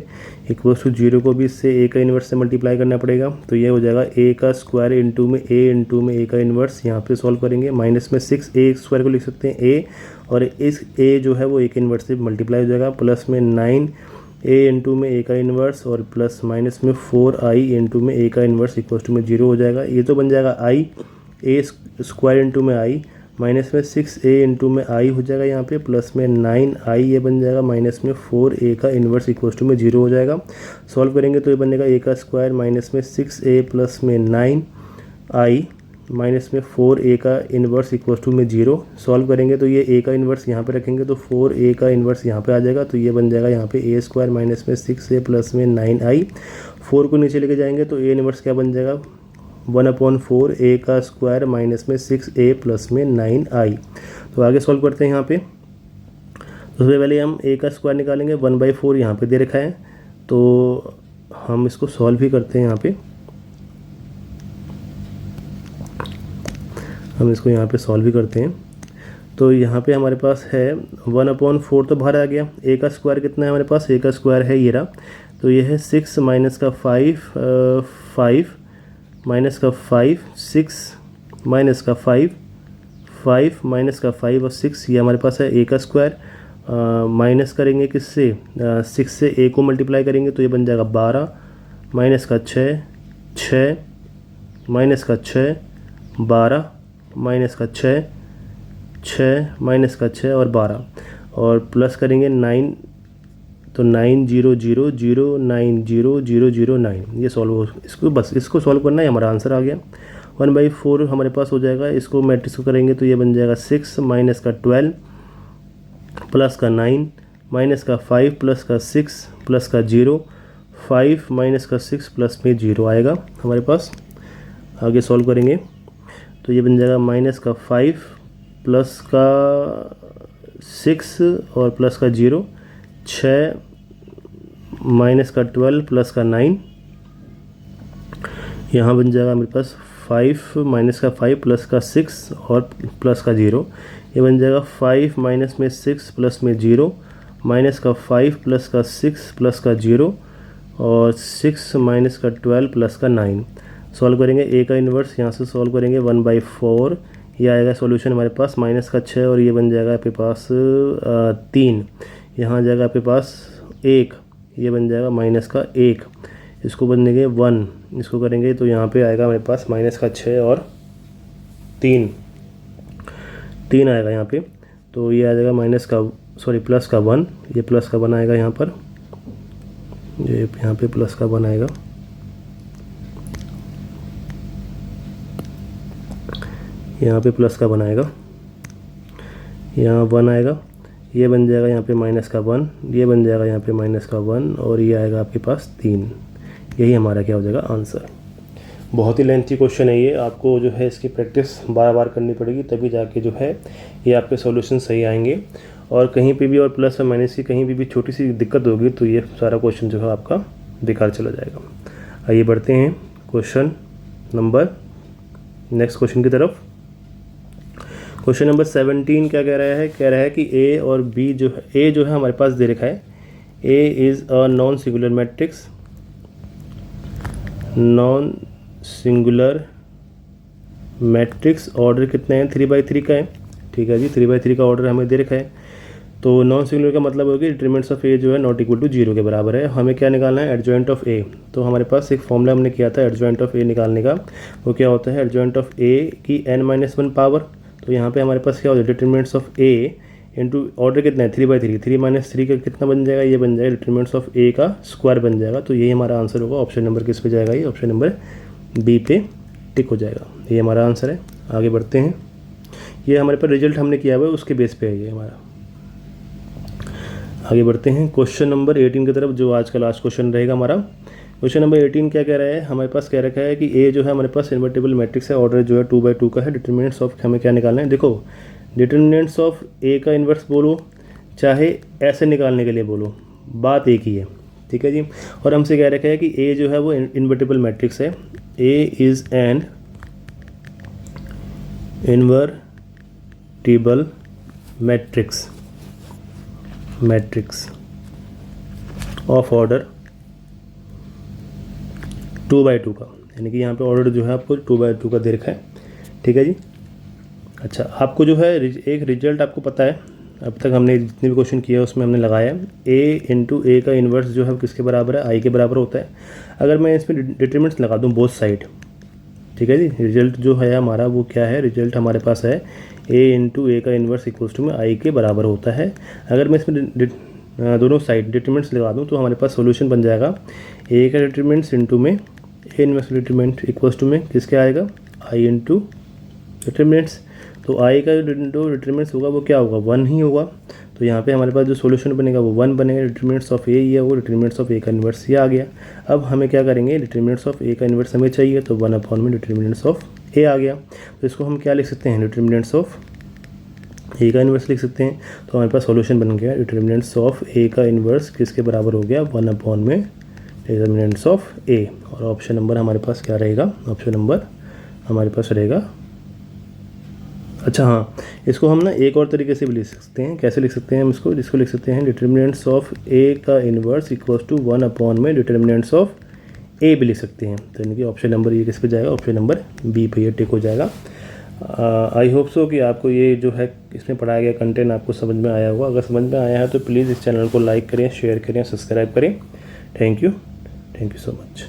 इक्वल्स टू 0 को भी इससे ए का इन्वर्स से मल्टीप्लाई करना पड़ेगा। तो ये हो जाएगा a का स्क्वायर इंटू में a का इन्वर्स। यहाँ पे सॉल्व करेंगे, माइनस में 6a स्क्वायर को लिख सकते हैं a, और इस a जो है वो a के इन्वर्स से मल्टीप्लाई हो जाएगा, प्लस में 9a इंटू में a का इन्वर्स और प्लस माइनस में 4i इंटू में a का इन्वर्स इक्वल्स टू में 0 हो जाएगा। ये तो बन जाएगा i a स्क्वायर इंटू में i माइनस में 6a इंटू में i हो जाएगा यहाँ पे, प्लस में 9i ये बन जाएगा, माइनस में 4a का इन्वर्स इक्वल्स टू में 0 हो जाएगा। सॉल्व करेंगे तो ये बनेगा a का स्क्वायर माइनस में 6a प्लस में 9i माइनस में 4a का इन्वर्स इक्वल्स टू में 0। सॉल्व करेंगे तो ये a का इन्वर्स यहाँ पे रखेंगे तो 4a का इन्वर्स यहाँ पे आ जाएगा। तो ये बन जाएगा यहाँ पे a स्क्वायर माइनस में 6a प्लस में 9i। 4 को नीचे लेके जाएंगे तो a इन्वर्स क्या बन जाएगा, 1/4 a का स्क्वायर माइनस में 6a प्लस में 9i। तो आगे सॉल्व करते हैं यहाँ पे। तो सबसे पहले हम a का स्क्वायर निकालेंगे, 1/4 यहाँ पे दे रखा है, तो हम इसको सॉल्व भी करते हैं। यहाँ पे हम इसको यहाँ पे सॉल्व भी करते हैं। तो यहाँ पे हमारे पास है 1/4 तो बाहर आ गया। a का स्क्वायर कितना है हमारे पास, a का स्क्वायर है ये रहा, तो ये है 6 माइनस का 5 माइनस का 5 6 माइनस का 5 माइनस का 5 और 6, ये हमारे पास है a का स्क्वायर। माइनस करेंगे किससे, 6 से a को मल्टीप्लाई करेंगे तो ये बन जाएगा 12 माइनस का 6 माइनस का 6 12 माइनस का 6 माइनस का 6 और 12, और प्लस करेंगे 9, तो 9 0 0 0 9 0 0 0 9, ये सॉल्व हो, इसको बस इसको सॉल्व करना है, हमारा आंसर आ गया। 1/4 हमारे पास हो जाएगा। इसको मैट्रिक्स को करेंगे तो ये बन जाएगा 6 माइनस का 12 प्लस का 9 माइनस का 5 प्लस का 6 प्लस का 0, 5 माइनस का 6 प्लस में 0 आएगा हमारे पास। आगे सॉल्व करेंगे तो ये बन जाएगा माइनस का 5 प्लस का 6 और प्लस का 0, 6 माइनस का 12 प्लस का 9, यहाँ बन जाएगा मेरे पास 5 माइनस का 5 प्लस का 6 और प्लस का 0, ये बन जाएगा 5 माइनस में 6 प्लस में 0, माइनस का 5 प्लस का 6 प्लस का 0 और 6 माइनस का 12 प्लस का 9। सॉल्व करेंगे ए का इन्वर्स, यहाँ से सॉल्व करेंगे 1/4, ये आएगा सॉल्यूशन हमारे पास माइनस का 6 और ये बन जाएगा आपके पास 3, यहाँ आ जाएगा आपके पास 1, ये बन जाएगा माइनस का 1, इसको बनेंगे 1, इसको करेंगे तो यहाँ पे आएगा हमारे पास माइनस का 6 और 3 आएगा यहाँ पे, तो ये आ जाएगा प्लस का 1, ये प्लस का 1 आएगा यहाँ पर, ये यहाँ पे प्लस का 1 आएगा, यहाँ पे प्लस का 1 आएगा, यहाँ 1 आएगा, ये बन जाएगा यहाँ पे माइनस का 1, ये बन जाएगा यहाँ पे माइनस का 1 और ये आएगा आपके पास 3। यही हमारा क्या हो जाएगा आंसर। बहुत ही लेंथी क्वेश्चन है ये, आपको जो है इसकी प्रैक्टिस बार बार करनी पड़ेगी, तभी जाके जो है ये आपके सॉल्यूशन सही आएंगे। और कहीं पे भी और प्लस और माइनस की कहीं भी छोटी सी दिक्कत होगी तो ये सारा क्वेश्चन जो है आपका बेकार चला जाएगा। आइए बढ़ते हैं क्वेश्चन नंबर नेक्स्ट क्वेश्चन की तरफ। क्वेश्चन नंबर 17 क्या कह रहा है, कह रहा है कि ए और बी जो है, ए जो है हमारे पास दे रखा है, A is a non singular matrix, non singular matrix, order कितना है 3/3 का है, ठीक है जी, 3/3 का ऑर्डर हमें दे रखा है। तो नॉन सिंगुलर का मतलब होगा डिटरमिनेंट्स ऑफ ए जो है नॉट इक्वल टू 0 के बराबर है। हमें क्या निकालना है, एडजॉइंट ऑफ ए। तो हमारे पास एक फॉर्मूला हमने किया था एडजॉइंट ऑफ ए निकालने का, वो क्या होता है एडजॉइंट ऑफ ए की n-1 पावर। तो यहाँ पे हमारे पास क्या होता है determinants of A into order कितना है 3/3, 3 - 3 का कितना बन जाएगा, ये बन जाएगा डिटरमिनेंट्स ऑफ ए का स्क्वायर बन जाएगा। तो यही हमारा आंसर होगा। ऑप्शन नंबर किस पे जाएगा, ये ऑप्शन नंबर बी पे टिक हो जाएगा। ये हमारा आंसर है। आगे बढ़ते हैं। ये हमारे पास रिजल्ट हमने किया हुआ है उसके बेस पे है ये हमारा। आगे बढ़ते हैं क्वेश्चन नंबर 18 की तरफ, जो आज का लास्ट क्वेश्चन रहेगा हमारा। क्वेश्चन नंबर 18 क्या कह रहा है, हमारे पास कह रखा है कि ए जो है हमारे पास इन्वर्टिबल मैट्रिक्स है, ऑर्डर जो है 2/2 का है। डिटरमिनेंट्स ऑफ हमें क्या निकालना है, देखो डिटरमिनेंट्स ऑफ ए का इन्वर्स बोलो चाहे ऐसे निकालने के लिए बोलो, बात एक ही है, ठीक है जी। और हमसे कह रखा है कि ए जो है वो इन्वर्टिबल मैट्रिक्स है, A is an invertible matrix of order 2/2 का, यानी कि यहाँ पे ऑर्डर जो है आपको 2/2 का दे रखा है, ठीक है जी। अच्छा, आपको जो है एक रिजल्ट आपको पता है, अब तक हमने जितने भी क्वेश्चन किया उसमें हमने लगाया ए इंटू ए का इन्वर्स जो है किसके बराबर है, आई के बराबर होता है। अगर मैं इसमें डिटरमिनेंट्स लगा दूँ बोथ साइड, ठीक है जी, रिजल्ट जो है हमारा वो क्या है, रिजल्ट हमारे पास है ए इंटू ए का इन्वर्स इक्वल्स टू में आई के बराबर होता है। अगर मैं इसमें दोनों साइड डिटरमिनेंट्स लगा दूँ तो हमारे पास सॉल्यूशन बन जाएगा ए का डिटरमिनेंट्स इंटू में A inverse determinant equals to में किसके आएगा, आई इंटू डिटरमिनेंट्स। तो आई का जो डिटरमिनेंट्स होगा वो क्या होगा, 1 ही होगा। तो यहाँ पे हमारे पास जो सॉल्यूशन बनेगा वो 1 बनेगा। डिटरमिनेंट्स ऑफ ए ये वो डिटरमिनेंट्स ऑफ ए का इन्वर्स ये आ गया। अब हमें क्या करेंगे, डिटरमिनेंट्स ऑफ ए का इन्वर्स हमें चाहिए, तो 1/में डिटरमिनेंट्स ऑफ ए आ गया। तो इसको हम क्या लिख सकते हैं, डिटरमिनेंट्स ऑफ ए का इन्वर्स लिख सकते हैं। तो हमारे पास सॉल्यूशन बन गया डिटरमिनेंट्स ऑफ ए का इन्वर्स किसके बराबर हो गया, 1/में डिटरमिनेंट्स ऑफ ए। और ऑप्शन नंबर हमारे पास क्या रहेगा, ऑप्शन नंबर हमारे पास रहेगा। अच्छा हाँ, इसको हम ना एक और तरीके से भी लिख सकते हैं। कैसे लिख सकते हैं हम इसको लिख सकते हैं डिटरमिनेंट्स ऑफ ए का इन्वर्स इक्वल्स टू 1/में डिटरमिनेंट्स ऑफ ए भी लिख सकते हैं। तो यानी कि ऑप्शन नंबर ये किस पे जाएगा, ऑप्शन नंबर बी पे ये टिक हो जाएगा। आई होप सो कि आपको ये जो है इसमें पढ़ाया गया कंटेंट आपको समझ में आया होगा। अगर समझ में आया है तो प्लीज़ इस चैनल को लाइक करें, शेयर करें, सब्सक्राइब करें। Thank you so much.